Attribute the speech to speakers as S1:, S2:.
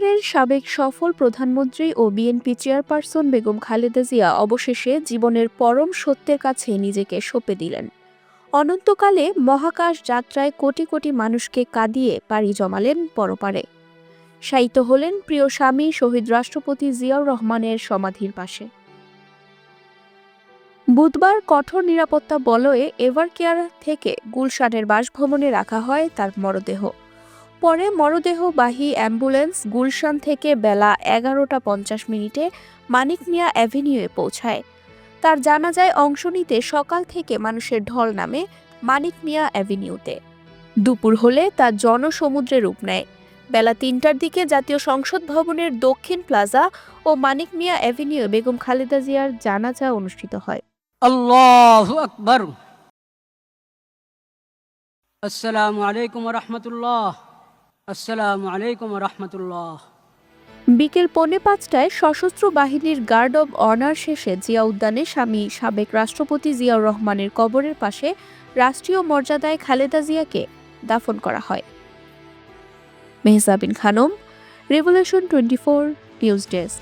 S1: সরকারের সাবেক সফল প্রধানমন্ত্রী ও বিএনপি চেয়ারপারসন বেগম খালেদা জিয়া অবশেষে জীবনের পরম সত্যের কাছে নিজেকে সঁপে দিলেন। অনন্তকালে মহাকাশ যাত্রায় কোটি কোটি মানুষকে কাঁদিয়ে পাড়ি জমালেন পরপারে। শায়িত হলেন প্রিয় স্বামী শহীদ রাষ্ট্রপতি জিয়াউর রহমানের সমাধির পাশে। বুধবার কঠোর নিরাপত্তা বলয়ে এভারকেয়ার থেকে গুলশানের বাসভবনে রাখা হয় তার মরদেহ। পরে মরদেহবাহী অ্যাম্বুলেন্স গুলশান থেকে বেলা 11টা 50 মিনিটে মানিক মিয়া অ্যাভিনিউয়ে পৌঁছায়। তার জানাজায় অংশ নিতে সকাল থেকে মানুষের ঢল নামে মানিক মিয়া অ্যাভিনিউতে। দুপুর হলে তা জনসমুদ্রে রূপ নেয়। বেলা 3টার দিকে জাতীয় সংসদ ভবনের দক্ষিণ প্লাজা ও মানিক মিয়া অ্যাভিনিউয়ে বেগম খালেদা জিয়ার জানাজা অনুষ্ঠিত হয়।
S2: আল্লাহু আকবার। আসসালামু আলাইকুম ওয়া রাহমাতুল্লাহ। আসসালামু আলাইকুম ওয়া রাহমাতুল্লাহ।
S1: বিকেল 4:45টায় সশস্ত্র বাহিনীর গার্ড অব অনার শেষে জিয়া উদ্যানে স্বামী সাবেক রাষ্ট্রপতি জিয়াউর রহমানের কবরের পাশে রাষ্ট্রীয় মর্যাদায় খালেদা জিয়াকে দাফন করা হয়। Mehjabin Khanam, revolution 24 news desk.